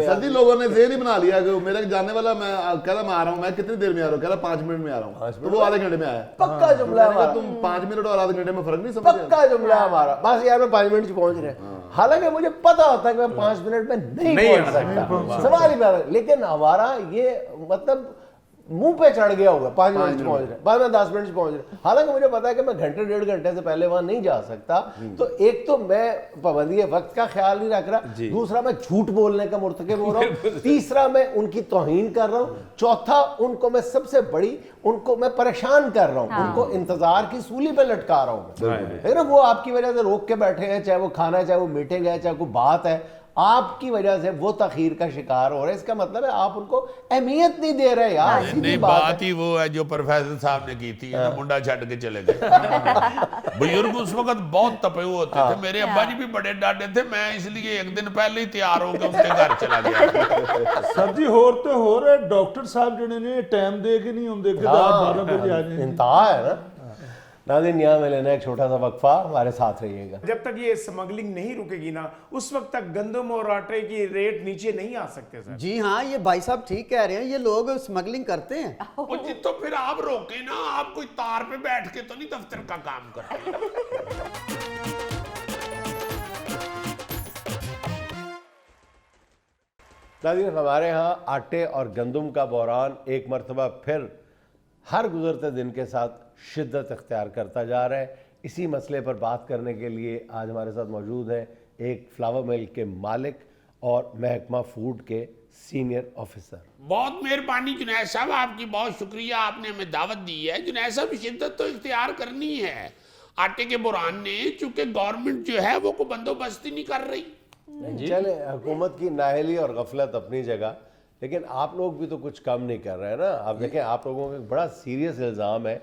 सदी लोगों ने जेल ही बना लिया कि मेरा जानने वाला, मैं कह रहा मैं आ रहा हूँ, मैं कितनी देर में आ रहा हूँ, कह रहा 5 मिनट में आ रहा हूँ, तो वो आधे घंटे में आया। पक्का जुमला मैंने कहा, हमारा, तुम 5 मिनट और आधे घंटे में फर्क नहीं समझ पक्का जुमला हमारा, बस यार मैं 5 मिनट से पहुंच रहे हैं। हालांकि मुझे पता होता है कि मैं 5 मिनट में नहीं पहुंच सकता, सवाल ही पैदा, लेकिन हमारा ये मतलब मुंह पे चढ़ गया होगा 5 मिनट से पहुंच रहे, बाद में 10 मिनट से पहुंच रहे। हालांकि मुझे पता है कि मैं घंटे 1.5 घंटे से पहले वहां नहीं जा सकता। तो एक तो मैं पाबंदी वक्त का ख्याल नहीं रख रहा, दूसरा मैं झूठ बोलने का मुर्तकिब हो रहा हूँ, तीसरा मैं उनकी तौहीन कर रहा हूँ, चौथा उनको मैं सबसे बड़ी उनको मैं परेशान कर रहा हूँ, उनको इंतजार की सूली पे लटका रहा हूँ। है ना, वो आपकी वजह से रोक के बैठे हैं, चाहे वो खाना है, चाहे वो मीटिंग है, चाहे कोई बात है, आपकी वजह से वो तखीर का शिकार हो रहे हैं। इसका मतलब है आप उनको अहमियत नहीं दे रहे यार। नहीं बात ही वो है जो प्रोफेसर साहब ने की थी, मुंडा छड़ के चले गए। बुजुर्ग उस वक्त बहुत तपे हुए होते थे, मेरे अब्बा जी भी बड़े डांटे थे, मैं इसलिए एक दिन पहले ही तैयार होकर उनके घर चला गया। सर जी होर तो हो रहा है, डॉक्टर साहब जिन्हें ने टाइम दे के नहीं होंगे कि आप 12 बजे आ जाए। इंतहा है ना। नाज़रीन यहाँ में लेना एक छोटा सा वक्फा, हमारे साथ रहिएगा। जब तक ये स्मगलिंग नहीं रुकेगी ना, उस वक्त तक गंदम और आटे की रेट नीचे नहीं आ सकते सर। जी हाँ, ये भाई साहब ठीक कह रहे हैं, ये लोग स्मगलिंग करते हैं। वो जी तो फिर आप रोके ना, आप कोई तार पे बैठ के तो नहीं दफ्तर का काम करते। नाज़रीन हमारे यहाँ आटे और गंदम का बहरान एक मरतबा फिर हर गुजरते दिन के साथ शिद्दत इख्तियार करता जा रहा है। इसी मसले पर बात करने के लिए आज हमारे साथ मौजूद हैं एक फ्लावर मिल के मालिक और महकमा फूड के सीनियर ऑफिसर। बहुत मेहरबानी जुनैद साहब, आपकी बहुत शुक्रिया, आपने हमें दावत दी है। जुनैद साहब शिद्दत तो इख्तियार करनी है आटे के बुरान ने, चूंकि गवर्नमेंट जो है वो को बंदोबस्त ही नहीं कर रही। चले हुकूमत की नाहली और गफलत अपनी जगह, लेकिन आप लोग भी तो कुछ कम नहीं कर रहे हैं ना। आप देखें, आप लोगों का एक बड़ा सीरियस इल्ज़ाम है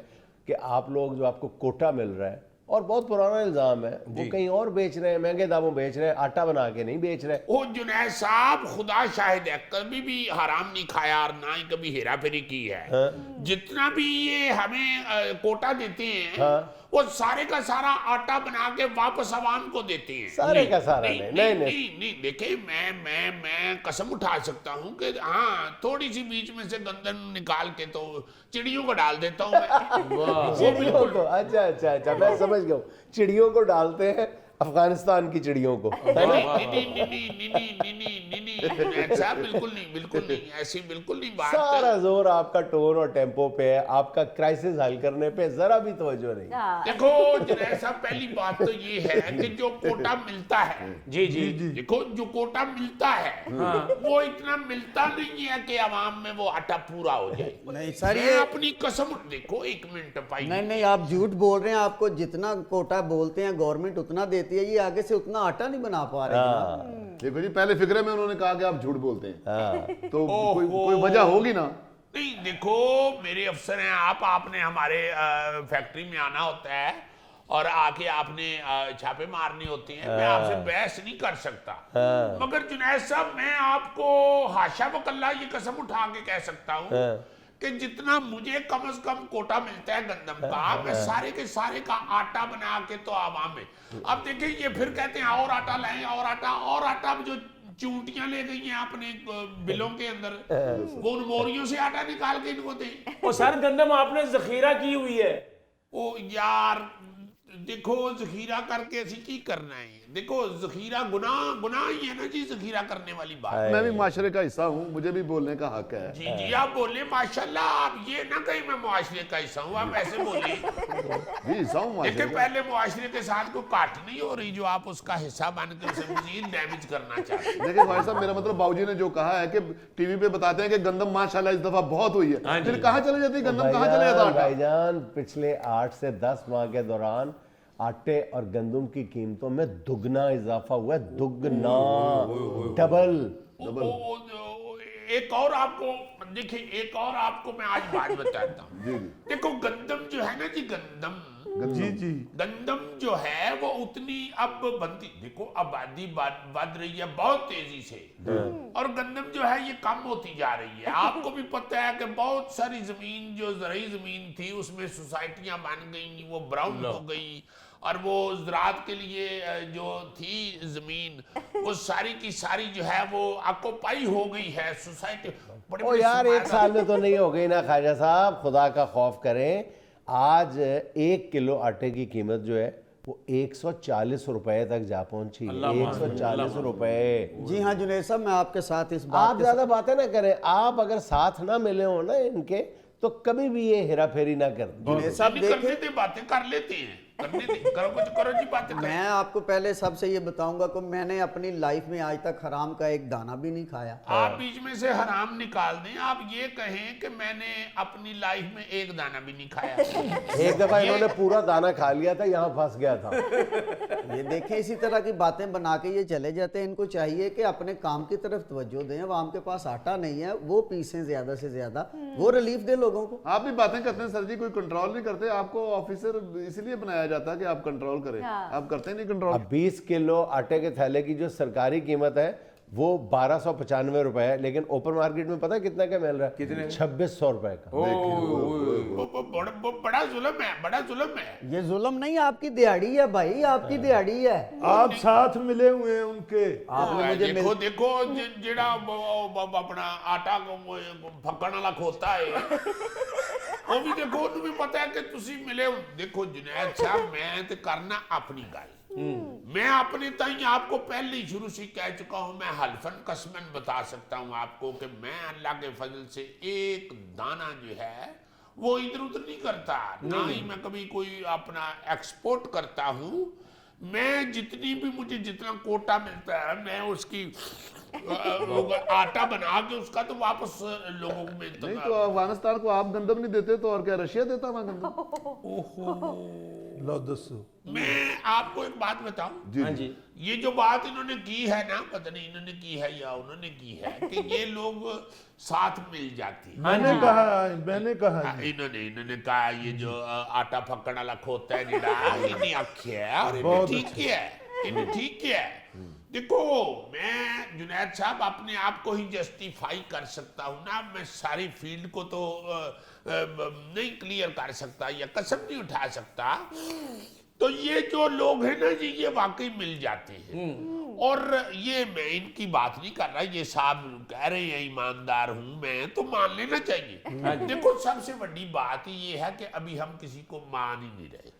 कि आप लोग जो आपको कोटा मिल रहा है, और बहुत पुराना इल्ज़ाम है, वो कहीं और बेच रहे हैं, महंगे दामों बेच रहे हैं, आटा बना के नहीं बेच रहे। ओ जुनैद साहब खुदा शाहिद है, कभी भी हराम नहीं खाया और ना ही कभी हेरा फेरी की है। जितना भी ये हमें कोटा देते हैं वो सारे का सारा आटा बना के वापस आवाम को देते हैं। सारे का सारा नहीं देखिए, मैं कसम उठा सकता हूँ कि हाँ, थोड़ी सी बीच में से गंदम निकाल के तो चिड़ियों को डाल देता हूँ मैं। चिड़ियों को, अच्छा मैं समझ गया, चिड़ियों को डालते हैं, अफगानिस्तान की चिड़ियों को। बिल्कुल नहीं, ऐसी बिल्कुल नहीं बात। सारा जोर आपका टोन और टेम्पो पे है, आपका क्राइसिस हल करने पे जरा भी तवज्जो नहीं। देखो जुनैद साहब, पहली बात तो ये है कि जो कोटा मिलता है, जी देखो जो कोटा मिलता है वो इतना मिलता नहीं है कि आवाम में वो आटा पूरा हो जाए। नहीं सर, मैं ये अपनी कसम, देखो एक मिनट भाई, नहीं आप झूठ बोल रहे हैं। आपको जितना कोटा बोलते हैं गवर्नमेंट उतना देती है, ये आगे से उतना आटा नहीं बना पा रहे हैं। देखो जी, पहले फिक्रे में उन्होंने कहा कि आप झूठ बोलते हैं, तो कोई वजह होगी ना। नहीं देखो, मेरे अफसर हैं आप, आपने हमारे फैक्ट्री में आना होता है और आके आपने छापे मारनी होती हैं। मैं आपसे बहस नहीं कर सकता, मगर जुनैद साहब मैं आपको हाशा वकल्ला ये कसम उठा के कह सकता हूँ कि जितना मुझे कम से कम कोटा मिलता है गंदम का, मैं सारे के सारे का आटा बना के तो आवाम में। अब देखिए, ये फिर कहते हैं और आटा लाएं, और आटा जो चूंटियां ले गई हैं अपने बिलों के अंदर, वो उन मोरियों से आटा निकाल के इनको दें। और सर गंदम आपने जखीरा की हुई है। ओ यार देखो, जखीरा करके ऐसी की करना है। देखो जखीरा गुनाह ही है ना जी, जखीरा करने वाली बात। मैं भी माशरे का हिस्सा हूँ, मुझे भी बोलने का हक है। जी आप बोले माशाल्लाह, आप ये ना कहीं मैं मुआशरे का हिस्सा हूँ, आप ऐसे बोलिए। जी हिस्सा हूँ देखिए, पहले मुआशरे के साथ कोई काट नहीं हो रही जो आप उसका हिस्सा बन के उसे मजीद डैमेज करना चाहते हैं। देखिए भाई साहब, मेरा मतलब बाबूजी ने जो कहा है कि टीवी पे बताते हैं कि गंदम माशाल्लाह इस दफा बहुत हुई है, फिर कहाँ चले जाती है गंदम, कहाँ चले जाता है आटा? भाईजान, पिछले 8 से 10 माह के दौरान आटे और गंदम की कीमतों में दुगना इजाफा हुआ है, दुगना, डबल। एक और आपको देखिए, एक और आपको मैं आज बात बताता हूँ। देखो गंदम जो है ना जी, गंदम जी जी गंदम जो है वो उतनी अब बनती, देखो आबादी बढ़ रही है बहुत तेजी से, और गंदम जो है ये कम होती जा रही है। आपको भी पता है कि बहुत सारी जमीन जो ज़रूरी जमीन थी उसमें सोसाइटियां बन गई, वो ब्राउन हो गई, और वो ज़राअत के लिए जो थी जमीन वो सारी की सारी जो है वो ऑक्युपाई हो गई है सोसाइटी। ओ यार, एक साल में तो नहीं हो गई ना ख्वाजा साहब, खुदा का खौफ करें। आज 1 किलो आटे की कीमत जो है वो 140 रुपए तक जा पहुंची। 140 रुपए। जी हाँ जुनैद साहब, मैं आपके साथ इस बात आप ज्यादा बातें ना करें, आप अगर साथ ना मिले हो ना इनके तो कभी भी ये हेरा फेरी ना कर। जुनैद साहब करने देखें, दे, बातें कर लेते हैं, करने दे, करो कुछ करो जी, बातें करो। मैं आपको पहले सबसे ये बताऊंगा कि मैंने अपनी लाइफ में आज तक हराम का एक दाना भी नहीं खाया। आप बीच में से हराम निकाल दें, आप ये कहें कि मैंने अपनी लाइफ में एक दाना भी नहीं खाया। एक दफा इन्होंने पूरा दाना खा लिया था, यहाँ फंस गया था। ये देखें, इसी तरह की बातें बना के ये चले जाते हैं। इनको चाहिए कि अपने काम की तरफ तवज्जो दें। आवाम के पास आटा नहीं है, वो पीसें ज्यादा से ज्यादा, वो रिलीफ दे लोगों को। आप भी बातें करते हैं सर जी, कोई कंट्रोल नहीं करते। आपको ऑफिसर इसलिए बनाया जाता है कि आप कंट्रोल करें, आप करते नहीं कंट्रोल। अब 20 किलो आटे के थैले की जो सरकारी कीमत है वो 1295 रुपए है, लेकिन ओपन मार्केट में पता है कितना का मिल रहा है? कितने? 2600 रुपए का। वो बड़ा जुल्म है, बड़ा जुल्म है। ये जुल्म नहीं, आपकी दिहाड़ी है भाई, आपकी दिहाड़ी है। आप साथ मिले हुए हैं उनके। आपने मुझे देखो देखो जेड़ा अपना आटा फक्कण वाला खोता है वो भी देखो, उन्हें भी पता है कि तुसी मिले हो। देखो जुनैद साहब, मैं तो करना अपनी गल, मैं अपने ताई आपको पहले ही शुरू से कह चुका हूं, मैं हल्फन कसमन बता सकता हूं आपको कि मैं अल्लाह के फजल से एक दाना जो है वो इधर उधर नहीं करता, ना ही मैं कभी कोई अपना एक्सपोर्ट करता हूं। मैं जितनी भी मुझे जितना कोटा मिलता है मैं उसकी आटा बना के उसका तो वापस लोगों को मिलता नहीं तो अफगानिस्तान को आप गंदम नहीं देते तो और क्या रशिया देता वहां गंदम? लो दसो। मैं आपको एक बात बताऊं, हाँ जी, ये जो बात इन्होंने की है ना, पता नहीं इन्होंने की है या उन्होंने की है कि ये लोग साथ मिल जाते हैं। मैंने कहा इन्होंने कहा ये जो आटा फक्कण वाला खोता है निड़ा, इन्हें आख्या और इन्हें ठीक किया है, इन्हें ठीक किया है। देखो मैं जुनैद साहब अपने आप को ही जस्टिफाई कर सकता हूँ ना, मैं सारी फील्ड को तो नहीं क्लियर कर सकता या कसम नहीं उठा सकता। तो ये जो लोग हैं ना जी, ये वाकई मिल जाते हैं, और ये मैं इनकी बात नहीं कर रहा, ये साहब कह रहे हैं ईमानदार हूं मैं, तो मान लेना चाहिए। देखो सबसे बड़ी बात ये है कि अभी हम किसी को मान ही नहीं रहे,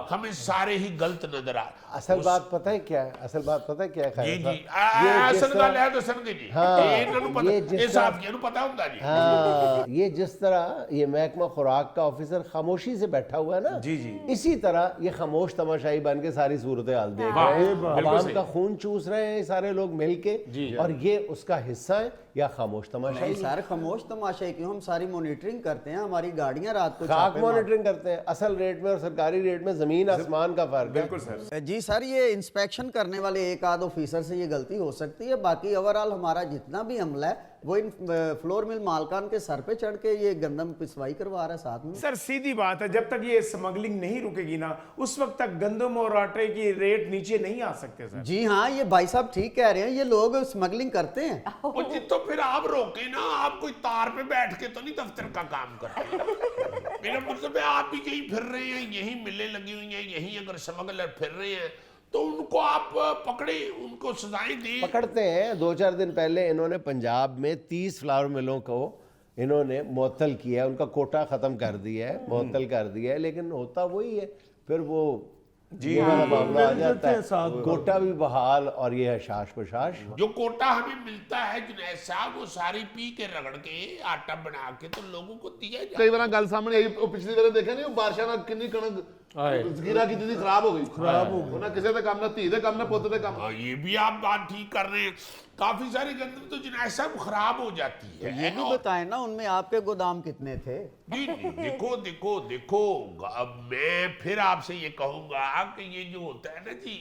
हमें सारे ही गलत नजर आ रहे। असल बात पता है क्या है? असल बात पता है क्या है जी ख्याल जी, साहब? असल गल है तो समझे जी, हाँ, इन्होंने पता, ये जिस ये साहब जी पता होगा जी। हाँ, ये जिस तरह ये महकमा खुराक का ऑफिसर खामोशी से बैठा हुआ है ना, जी जी, इसी तरह ये खामोश तमाशाई बन के सारी सूरत हाल देख रहे हैं। आवाम का खून चूस रहे हैं सारे लोग मिलके, और ये उसका हिस्सा है या खामोश तमाशाई? नहीं सर, खामोश तमाशा क्यों, हम सारी मॉनिटरिंग करते हैं। हमारी गाड़ियां रात को खाक छापे मार- मॉनिटरिंग करते हैं। असल रेट में और सरकारी रेट में जमीन आसमान का फर्क है। बिल्कुल सर। जी सर, ये इंस्पेक्शन करने वाले एक आध ऑफिसर से ये गलती हो सकती है, बाकी ओवरऑल हमारा जितना भी अमला है वो इन फ्लोर मिल मालकान के सर पे चढ़ के ये गंदम पिसवाई करवा रहा है साथ में। सर सीधी बात है, जब तक ये स्मगलिंग नहीं रुकेगी ना उस वक्त तक गंदम और आटे की रेट नीचे नहीं आ सकते सर। जी हाँ, ये भाई साहब ठीक कह रहे हैं, ये लोग स्मगलिंग करते हैं। वो जी तो फिर आप रोके ना, आप कोई तार पे बैठ के तो नहीं दफ्तर का काम करते। मेरा मतलब है आप भी यहीं फिर रहे हैं, यहीं मिलें लगी हुई हैं, यहीं अगर स्मगलर फिर रहे हैं तो उनको आप पकड़े, उनको सजाएं दें। पकड़ते हैं। 2-4 दिन पहले इन्होंने पंजाब में 30 फ्लावर मिलों को इन्होंने मुअत्तल किया, उनका कोटा ख़त्म कर दिया है, मुअत्तल कर दिया है, लेकिन होता वही है, फिर वो जी मामला आ जाता है, कोटा भी बहाल और ये हशाश बशाश। जो कोटा हमें मिलता है जुनैद साहब, वो सारी पी के रगड़ के आटा बना के तो लोगों को दिया जाए। कई बार गल सामने आई, पिछली बार देखा नहीं, बारिशा ना कितनी कणक जखीरा की चीज खराब हो गई, ना किसी का काम, ना धी दे काम, ना पुत दे काम। हाँ, ये भी आप बात ठीक कर रहे हैं। काफी सारी गंदम तो जुनैद साहब खराब हो जाती है। ये भी बताएं ना, उनमें आपके गोदाम कितने थे? जी जी, देखो देखो देखो, अब मैं फिर आपसे ये कहूंगा कि ये जो होता है ना जी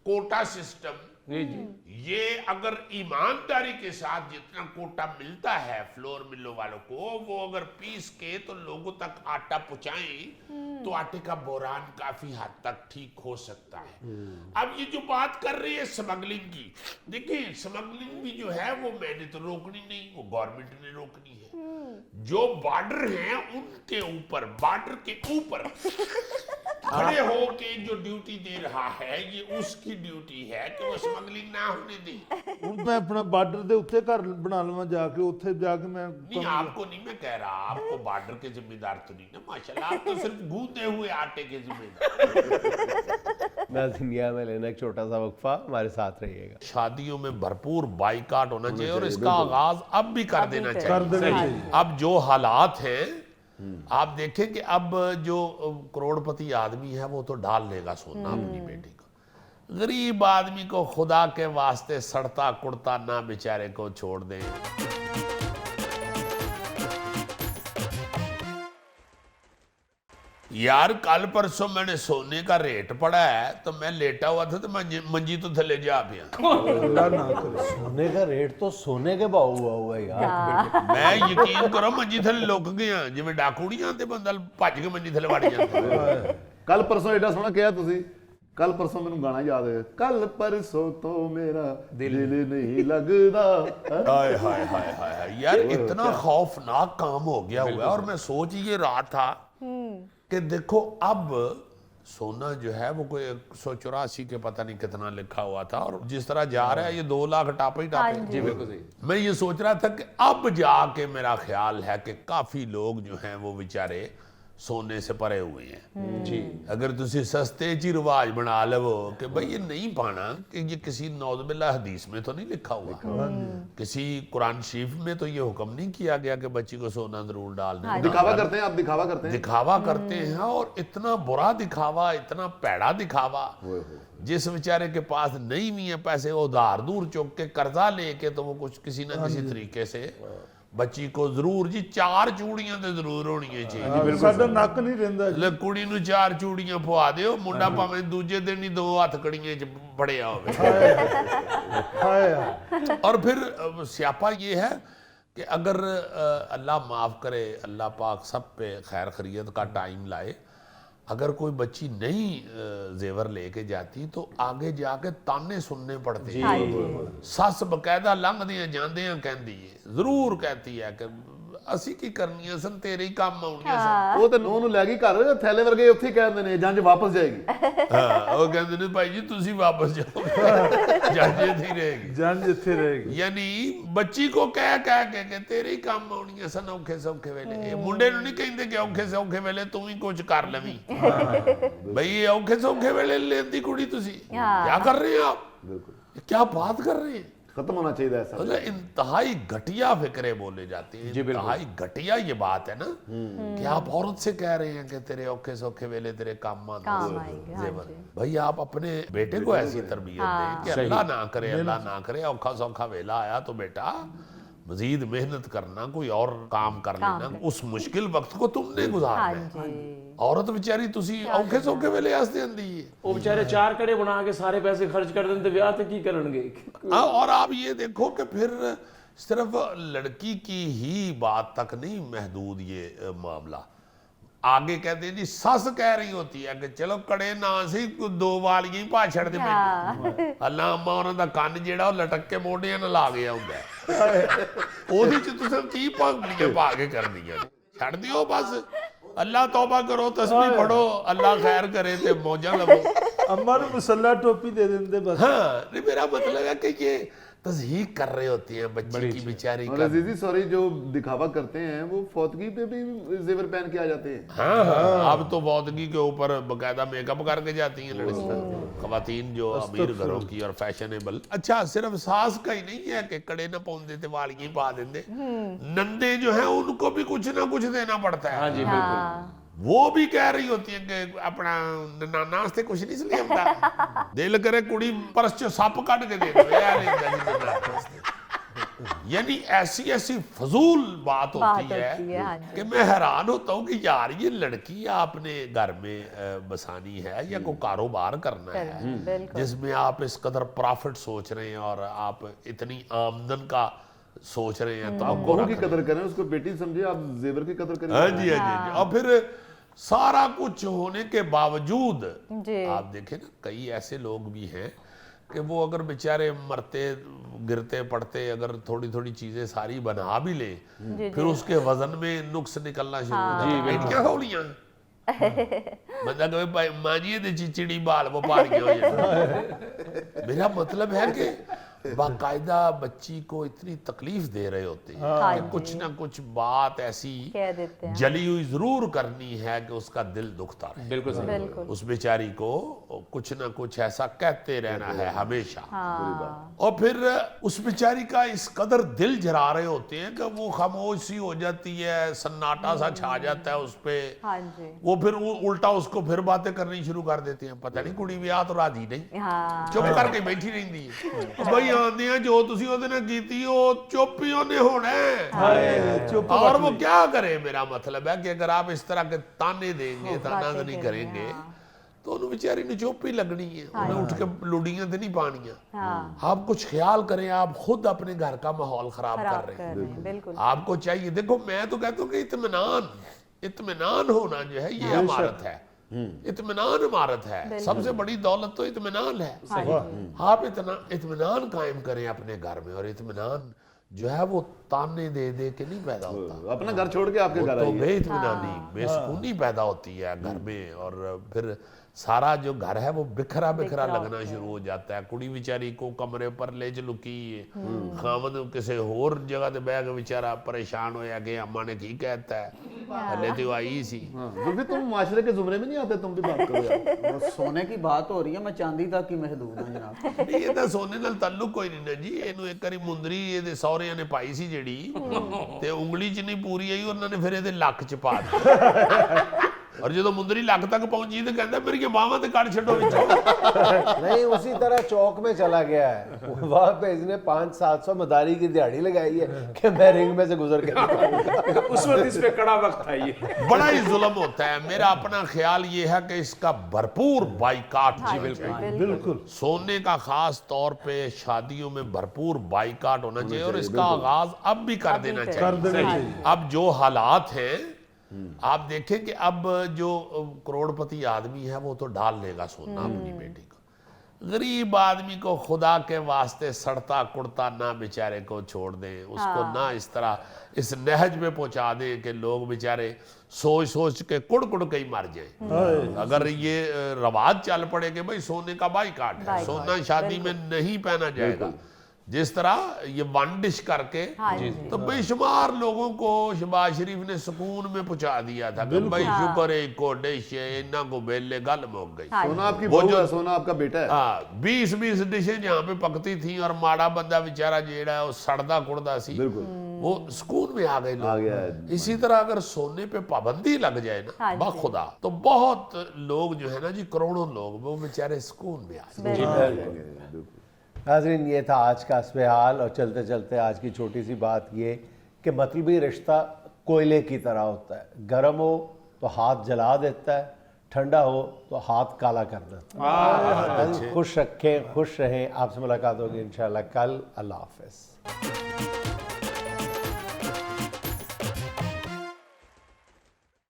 कोटा सिस्टम, ये अगर ईमानदारी के साथ जितना कोटा मिलता है फ्लोर मिलों वालों को, वो अगर पीस के तो लोगों तक आटा पहुंचाएं तो आटे का बोरान काफी हद तक ठीक हो सकता है। अब ये जो बात कर रही है स्मगलिंग की, देखिए स्मगलिंग भी जो है वो मैंने तो रोकनी नहीं, वो गवर्नमेंट ने रोकनी है। जो बॉर्डर हैं उनके ऊपर, बॉर्डर के ऊपर खड़े होके जो ड्यूटी दे रहा है, ये उसकी ड्यूटी है कि वो स्मगलिंग ना होने दे। ਹੁਣ ਮੈਂ ਆਪਣਾ ਬਾਰਡਰ ਦੇ ਉੱਤੇ ਘਰ ਬਣਾ ਲਵਾਂ ਜਾ ਕੇ, ਉੱਥੇ जा के मैं नहीं, आपको नहीं मैं कह रहा, आपको बॉर्डर के जिम्मेदार तो नहीं ना, माशाल्लाह आप तो सिर्फ गूंदे हुए आटे के जिम्मेदार। नाज़रीन में लेना एक छोटा सा वक्फा, हमारे साथ रहिएगा। शादियों में भरपूर बाइकाट होना चाहिए और इसका आगाज अब भी कर देना कर देना चाहिए। चाहिए। अब जो हालात हैं आप देखें कि अब जो करोड़पति आदमी है वो तो डाल लेगा सोना अपनी बेटी को, गरीब आदमी को खुदा के वास्ते सड़ता कुड़ता ना बेचारे को छोड़ दें। यार कल परसों मैंने सोने का रेट पढ़ा है तो मैं लेटा हुआ था तो मंजी तो थले जा पिया। अल्लाह ना करे। सोने का रेट तो सोने के भाव हुआ है यार। मैं यकीन करो मंजी थले लुक गया, जिवें डाकू नहीं आते बंदा भज के मंजी थले वड़ जाता। ਕੱਲ ਪਰਸੋਂ ਐਡਾ ਸੋਹਣਾ ਕਿਹਾ ਤੁਸੀਂ, ਕੱਲ ਪਰਸੋਂ ਮੈਨੂੰ ਗਾਣਾ ਯਾਦ ਹੈ, ਕੱਲ ਪਰਸੋਂ ਤੋਂ ਮੇਰਾ ਦਿਲ नहीं लगदा। हाय हाय हाय हाय हाय यार, इतना खौफनाक काम हो गया हुआ है। और मैं सोच ये रहा था कि देखो अब सोना जो है वो कोई 184 के पता नहीं कितना लिखा हुआ था, और जिस तरह जा रहा है ये 2 लाख टापे ही टापे। जी बिल्कुल सही। मैं ये सोच रहा था कि अब जाके मेरा ख्याल है कि काफी लोग जो हैं वो बेचारे सोने से परे हुए हैं जी। अगर तुसी सस्ते ची रिवाज बना लो कि भाई ये नहीं पाना, कि ये किसी नौज़बिल्ला हदीस में तो नहीं लिखा हुआ, किसी कुरान शरीफ में तो ये हुक्म नहीं किया गया कि बच्ची को सोना जरूर डालना। दिखावा करते हैं आप, दिखावा करते हैं, दिखावा करते हैं, और इतना बुरा दिखावा, इतना पैड़ा दिखावा। जिस बेचारे के पास नहीं भी है पैसे, वो उधार दूर चुक के कर्जा लेके तो वो कुछ किसी ना किसी तरीके से बच्ची को जरूर जी 4 चूड़ियां तो जरूर होनी चाहिए। ਸਾਡਾ ਨੱਕ ਨਹੀਂ ਰਹਿੰਦਾ ਜੀ। ले कुड़ी नूं 4 चूड़ियां पवा दिओ, मुंडा भावें दूजे दिन ही 2 हथ कड़ियां च फड़िया होवे। हाय और फिर स्यापा ये है कि अगर अल्लाह माफ करे, अल्लाह पाक सब पे खैर खैरियत का टाइम लाए, अगर कोई बच्ची नहीं जेवर लेके जाती तो आगे जाके ताने सुनने पड़ते हैं। सस बकायदा लंघदियां जांदियां कहती है, जरूर कहती है कि ਅਸੀਂ ਕੀ ਕਰਨੀਆਂ ਸਨ, ਤੇਰੇ ਹੀ ਕੰਮ ਆਉਣੀਆਂ ਸਨ। ਉਹ ਤੇ ਨੂੰਹ ਨੂੰ ਲੈ ਗਈ ਘਰ, ਥੈਲੇ ਵਰਗੇ ਉੱਥੇ ਹੀ ਕਹਿੰਦੇ ਨੇ ਜੰਜ ਵਾਪਸ ਜਾਏਗੀ। ਹਾਂ ਉਹ ਕਹਿੰਦੇ ਨੇ ਭਾਈ ਜੀ ਤੁਸੀਂ ਵਾਪਸ ਜਾਓ, ਜੰਜ ਇੱਥੇ ਹੀ ਰਹੇਗੀ। ਜੰਜ ਇੱਥੇ ਰਹੇਗੀ। यानी बच्ची को कह के तेरे ही काम आउणियां सन औखे सौखे वेले। ये मुंडे नूं नहीं कहंदे कि औखे सौखे वेले तू ही कुछ कर लवी, भाई ये औखे सौखे वेले लेंदी कुड़ी तुसी क्या कर रहे हैं आप, क्या बात कर रहे हैं। खत्म होना चाहिए ऐसा। मतलब इंतहाई घटिया फिक्रे बोले जाते हैं, इंतहाई घटिया ये बात है ना कि आप औरत से कह रहे हैं कि तेरे औखे सौखे वेले तेरे काम आएंगे। जेवर। भाई आप अपने बेटे को ऐसी तरबियत दें कि अल्लाह ना करे, अल्लाह ना करे औखा सौखा वेला आया तो बेटा मजीद मेहनत करना, कोई और काम कर लेना, उस मुश्किल वक्त को तुमने गुजारना है। औरत बेचारी तुसी औखे सौखे वेले हस देंदी है, ਉਹ ਵਿਚਾਰੇ 4 ਕੜੇ ਬਣਾ ਕੇ ਸਾਰੇ ਪੈਸੇ ਖਰਚ ਕਰ ਦਿੰਦੇ, ਵਿਆਹ ਤੇ ਕੀ ਕਰਨਗੇ। और आप ये देखो कि फिर सिर्फ लड़की की ही बात तक नहीं महदूद ये मामला, आगे कहते हैं जी सस कह रही होती है कि चलो कड़े ना सी 2 वालियां ही पा छड़ दे मैनूं, अल्लाह अम्मा उन्हां दा कंन जेड़ा ਉਹ लटक के मोढियां ਨਾਲ ला ਗਿਆ ਹੁੰਦਾ ਹੈ। ਉਹਦੇ ਚ ਤੁਸੀਂ ਕੀ ਭਾਂਗੜੀਆਂ ਪਾ ਕੇ ਕਰਨੀਆਂ, ਛੱਡ ਦਿਓ ਬਸ। अल्लाह तौबा करो, तस्बीह पढ़ो, अल्लाह खैर करे ते मौजा लवो। अम्मा ने मुसल्ला टोपी दे देंदे बस। हाँ नहीं, मेरा मतलब है कि ये तज़हीक कर रहे होती है बच्ची की बेचारी और का। अजीजी सॉरी, जो दिखावा करते हैं वो फौतगी पे भी जेवर पहन के आ जाते हैं। हाँ हाँ, अब तो फौतगी के ऊपर बकायदा मेकअप करके जाती हैं लड़कियां, खवातीन जो अमीर घरों की और फैशनेबल। अच्छा सिर्फ सास का ही नहीं है कि कड़े न पाउंदे ते वालियां ही पा देंदे, नंदे जो है उनको भी कुछ ना कुछ देना पड़ता है। हाँ जी बिल्कुल। वो भी कह रही होती है कि अपना नाना वास्ते कुछ नहीं इसलिए हमदा, दिल करे कुड़ी परस चो सप कट के दे दो यार। यानी ऐसी ऐसी फजूल बात होती होती है, हाँ है जी। कि मैं हैरान होता हूँ कि यार ये लड़की आपने घर में बसानी है या कोई कारोबार करना है बिल्कुल। जिसमें आप इस कदर प्रॉफिट सोच रहे हैं और आप इतनी आमदन का सोच रहे हैं तो आप आपको बहू की कदर करें, उसको बेटी समझे, आप जेवर की कदर करें। हाँ जी, हाँ जी, हाँ जी। और फिर सारा कुछ होने के बावजूद जी। आप देखें ना, कई ऐसे लोग भी हैं कि वो अगर बेचारे मरते गिरते पड़ते अगर थोड़ी थोड़ी चीजें सारी बना भी ले, फिर उसके वजन में नुक्स निकलना शुरू हो जाता है। क्या होलियां मतलब मानिए दे चिचड़ी बाल वो पारियां हो जाती। मेरा मतलब है कि बाकायदा बच्ची को इतनी तकलीफ दे रहे होते हैं हाँ कि कुछ ना कुछ बात ऐसी कह देते हैं। जली हुई जरूर करनी है कि उसका दिल दुखता रहे। बिल्कुल सही। बिल्कुल। उस बेचारी को कुछ ना कुछ ऐसा कहते रहना है हमेशा। हाँ। और फिर उस बेचारी का इस कदर दिल जला रहे होते हैं कि वो खामोश सी हो जाती है, सन्नाटा सा छा जाता है उस पे। हाँ जी। वो फिर उल्टा उसको फिर बातें करनी शुरू कर देते हैं। पता नहीं कुड़ी ब्याह तो राजी नहीं, हाँ। चुप करके बैठी रहती है। भाई आंदे हैं जो तुसी ਉਹਦੇ ਨਾਲ ਕੀਤੀ ਉਹ चुप ही ਉਹਨੇ होना है। चुप और वो क्या करे, मेरा मतलब है कि अगर आप इस तरह के ताने देंगे, तानाजनी करेंगे तो उन्हें बेचारी ने चुप ही लगनी है। उन्हें उठ के लुड़ियां तो नहीं पानियां। आप कुछ ख्याल करें, आप खुद अपने घर का माहौल खराब कर रहे हैं। बिल्कुल। आपको चाहिए, देखो मैं तो कहता हूँ कि इत्मीनान होना जो है ये अमारत है। इत्मीनान इमारत है। सबसे बड़ी दौलत तो इत्मीनान है। आप इत्मीनान कायम करें अपने घर में। और इत्मीनान जो है वो ताने दे दे के नहीं पैदा होता, अपना घर छोड़ के आपके घर तो आइए। बेइत्मीनानी बेसुकूनी पैदा होती है घर में। और फिर सारा जो घर है वो बिखरा बिखरा लगना शुरू हो जाता है। कुड़ी बेचारी को कमरे पर ले लुकी है, खामद किसी होर जगह ते बह के बेचारा परेशान होया कि अम्मा ने की कहता है, हले तो आई सी। जुल्फी, तुम माशरे के जुमरे में नहीं आते, तुम भी बात करो यार। वो सोने की बात हो रही है, मैं चांदी तक ही महदूद हूं जनाब। नहीं ये तो सोने नाल ताल्लुक कोई नहीं ना जी। ਇਹਨੂੰ ਇੱਕ ਵਾਰੀ ਮੁੰਦਰੀ ਇਹਦੇ ਸਹੁਰਿਆਂ ਨੇ ਪਾਈ ਸੀ ਜਿਹੜੀ, ਤੇ ਉਂਗਲੀ 'ਚ ਨਹੀਂ ਪੂਰੀ ਆਈ, ਉਹਨਾਂ ਨੇ ਫਿਰ ਇਹਦੇ ਲੱਕ 'ਚ ਪਾ ਦਿੱਤੀ। और जो मुंदरी लाख तक पहुंची तो कहता मेरी बावां ते काट छड्डो विचों। नहीं, उसी तरह चौक में चला गया है। वहां पे इसने 500-700 मदारी की दिहाड़ी लगाई है कि मैं रिंग में से गुजर के दिखाऊंगा। उस वक्त इस पे कड़ा वक्त था ये। बड़ा ही जुल्म होता है। मेरा अपना ख्याल ये है कि इसका भरपूर बाइकाट बिल्कुल। सोने का खास तौर पे शादियों में भरपूर बाइकाट होना चाहिए। और इसका आगाज अब भी कर देना चाहिए। अब जो हालात हैं, आप देखें कि अब जो करोड़पति आदमी है वो तो डाल लेगा सोना अपनी बेटी को। गरीब आदमी को खुदा के वास्ते सड़ता कुड़ता ना बेचारे को छोड़ दें, उसको ना इस तरह इस नहज में पहुंचा दें कि लोग बेचारे सोच सोच के कुड़ कुड़ के ही मर जाए। अगर ये रवाज चल पड़े कि भाई सोने का बाइकाट है, सोना शादी में नहीं पहना जाएगा, जिस तरह ये वन डिश करके तो बेशुमार लोगों को शहबाज शरीफ ने सुकून में पहुंचा दिया था कि भाई शुक्र है को डिश है, इन्ना को बेले गल मुक गई। सोना आपकी बहू है, सोना आपका बेटा है। हाँ, 20-20 डिशें जहाँ पे पकती थी और माड़ा बंदा बेचारा जेड़ा है वो सड़दा कुड़दा सी, वो सुकून में आ गए लोग। इसी तरह अगर सोने पे पाबंदी लग जाए ना बाखुदा, तो बहुत लोग जो है ना जी, करोड़ों लोग वो बेचारे सुकून में आ जाए। नाज़रीन, ये था आज का अस्बहाल। और चलते चलते आज की छोटी सी बात ये कि मतलबी रिश्ता कोयले की तरह होता है। गर्म हो तो हाथ जला देता है, ठंडा हो तो हाथ काला कर देता है। खुश रखें, खुश रहें। आपसे मुलाकात होगी इंशाल्लाह कल। अल्लाह हाफ़िज़।